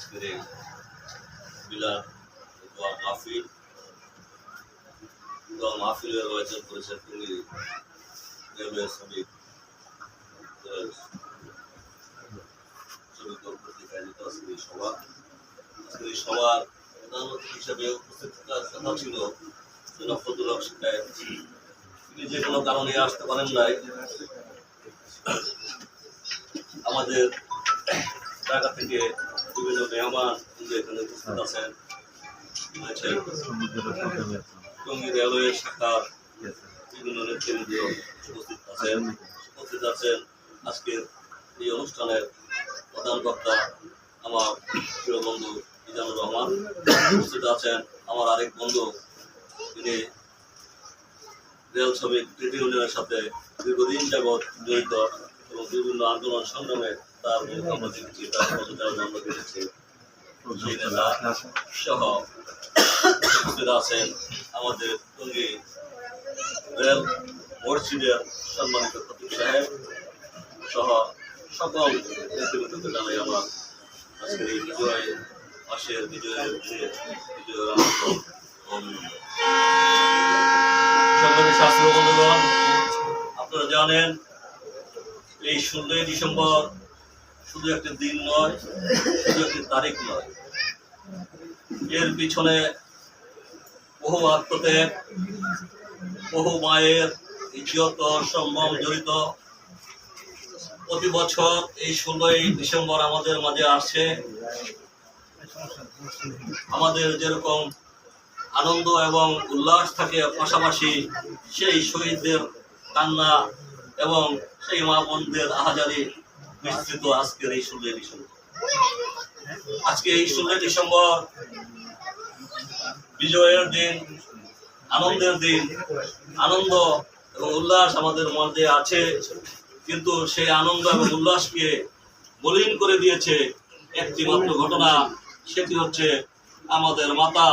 আজকের এই বিলার মাহফিল মাহফিলের আয়োজন করেছেন তিনি রেলওয়ে শ্রমিক কর্তৃক আয়োজিত আজকের এই সভা। আজকের এই সভার প্রধান অতিথি হিসেবে উপস্থিত থাকার কথা ছিল জনাব ফজলুল হক সাহেব। তিনি যে কোনো কারণে আসতে পারেন নাই। আমাদের ঢাকা থেকে বিভিন্ন মেহমান কিন্তু এখানে উপস্থিত আছেন। টঙ্গী রেলওয়ে শাখার বিভিন্ন নেতৃবৃন্দ উপস্থিত আছেন। আজকের এই অনুষ্ঠানের প্রধান বক্তা আমার প্রিয় বন্ধু মিজানুর রহমান উপস্থিত আছেন। আমার আরেক বন্ধু, তিনি রেল শ্রমিক ট্রেড ইউনিয়নের সাথে দীর্ঘদিন যাবৎ জড়িত এবং বিভিন্ন আন্দোলন সংগ্রামে তার আমরা দেখেছি, তার পদচারণ আমরা দেখেছি। সেই নেতা সহ উপস্থিত আছেন আমাদের টঙ্গী রেল মসজিদের সম্মানিত খতিব সাহেব সহ সকল নেতৃবৃন্দকে জানাই আমার আজকের এই বিজয় মাসের বিজয়ের সংগ্রামী শাস্ত্রীয় বন্ধুগণ, আপনারা জানেন এই 16ই ডিসেম্বর শুধু একটি দিন নয়, শুধু একটি তারিখ নয়, এর পিছনে বহু আত্মত্যাগ, বহু মায়ের ইজ্জত সম্মান জড়িত। প্রতি বছর এই 16ই ডিসেম্বর আমাদের মাঝে আসে। আমাদের যেরকম আনন্দ এবং উল্লাস থাকে, পাশাপাশি সেই শহীদদের কান্না এবং সেই মা বোনদের আহাজারি মিশ্রিত আজকের এই 16ই ডিসেম্বর। আজকে এই 16ই ডিসেম্বর বিজয়ের দিন, আনন্দের দিন। আনন্দ এবং উল্লাস আমাদের মধ্যে আছে, কিন্তু সেই আনন্দ এবং উল্লাসকে মলিন করে দিয়েছে একটি মাত্র ঘটনা। সেটি হচ্ছে আমাদের মাতা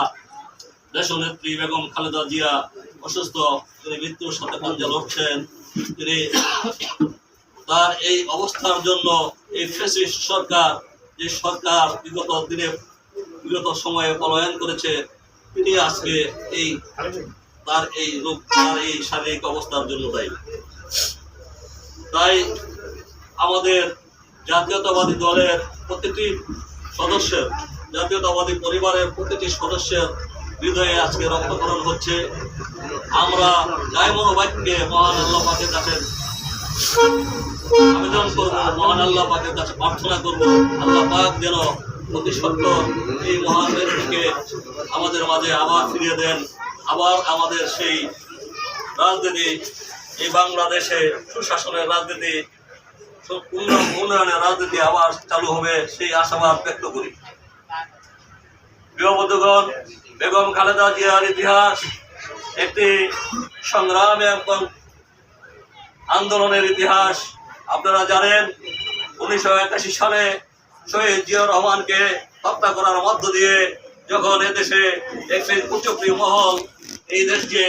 দেশনেত্রী বেগম খালেদা জিয়া অসুস্থ, তিনি মৃত্যুর সাথে পাঞ্জা লড়ছেন। তিনি তার এই অবস্থার জন্য এই ফ্যাসিস্ট সরকার, যে সরকার বিগত সময়ে পলায়ন করেছে, তিনি আজকে তার এই রোগ, তার এই শারীরিক অবস্থার জন্য দায়ী। তাই আমাদের জাতীয়তাবাদী দলের প্রতিটি সদস্যের, জাতীয়তাবাদী পরিবারের প্রতিটি সদস্যের হৃদয়ে আজকে রক্তক্ষরণ হচ্ছে। আমরা গায়ে মনোবাক্যে মহান আল্লাহ পাকের কাছে আবেদন করব, মহান আল্লাহ পাকের কাছে প্রার্থনা করব, আল্লাহ পাক যেন অতি সত্বর এই মহান ব্যক্তিকে আমাদের মাঝে আবার ফিরিয়ে দেন। আবার আমাদের সেই রাজনীতি, এই বাংলাদেশে সুশাসনের রাজনীতি, উন্নয়নের রাজনীতি আবার চালু হবে, সেই আশাবাদ ব্যক্ত করি। প্রিয় বন্ধুগণ, বেগম খালেদা জিয়ার ইতিহাস একটি সংগ্রাম এবং আন্দোলনের ইতিহাস। আপনারা জানেন 1981 সালে শহীদ জিয়াউর রহমানকে হত্যা করার মধ্য দিয়ে যখন এদেশে একটি কুচক্রী মহল এই দেশকে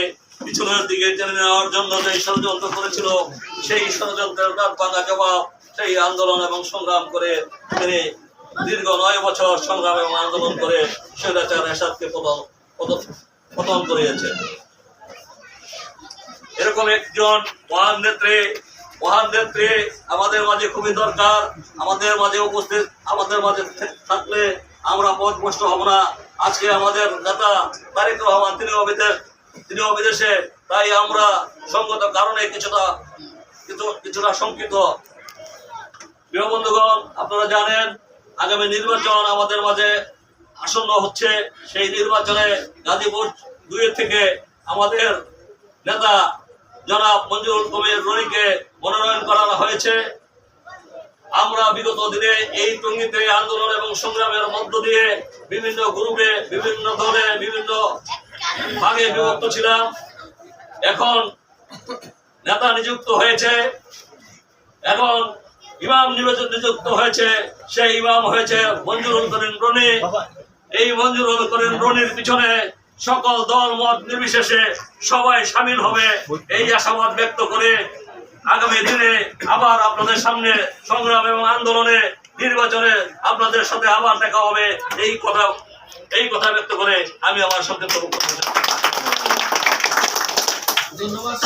পিছনের দিকে টেনে নেওয়ার জন্য যে ষড়যন্ত্র করেছিল, সেই ষড়যন্ত্রের দাঁত ভাঙা জবাব সেই আন্দোলন এবং সংগ্রাম করে তিনি দীর্ঘ 9 বছর সংগ্রাম এবং আন্দোলন করে স্বৈরাচার এরশাদকে পতন করিয়েছে। এরকম একজন মহান নেত্রী আমাদের মাঝে খুবই দরকার। আমাদের মাঝে উপস্থিত, আমাদের মাঝে থাকলে আমরা পথভ্রষ্ট হব না। আজকে আমাদের নেতা তারেক রহমান তিনিও বিদেশে, তাই আমরা সঙ্গত কারণে কিছুটা শঙ্কিত। প্রিয় বন্ধুগণ, আপনারা জানেন আগামী নির্বাচন আমাদের মাঝে আসন্ন হচ্ছে। সেই নির্বাচনে গাজীপুর 2 থেকে আমাদের নেতা জনাব মঞ্জুরুল কবির রনিকে মনোনয়ন করা হয়েছে। আমরা বিগত দিনে এই টঙ্গীতে আন্দোলন এবং সংগ্রামের মধ্য দিয়ে বিভিন্ন গ্রুপে, বিভিন্ন দলে, বিভিন্ন ভাগে বিভক্ত ছিলাম। এখন নেতা নিযুক্ত হয়েছে, এখন ইমাম নিযুক্ত হয়েছে। সেই ইমাম হয়েছে মঞ্জুরুল করিম রনি। এই মঞ্জুরুল করিম রনির পিছনে সকল দল মত নির্বিশেষে সবাই শামিল হবে, এই আশাবাদ ব্যক্ত করে আগামী দিনে আবার আপনাদের সামনে সংগ্রাম এবং আন্দোলনে নির্বাচনে আপনাদের সাথে আবার দেখা হবে, এই কথা ব্যক্ত করে আমি আমার সংক্ষিপ্ত বক্তব্য শেষ করছি। ধন্যবাদ।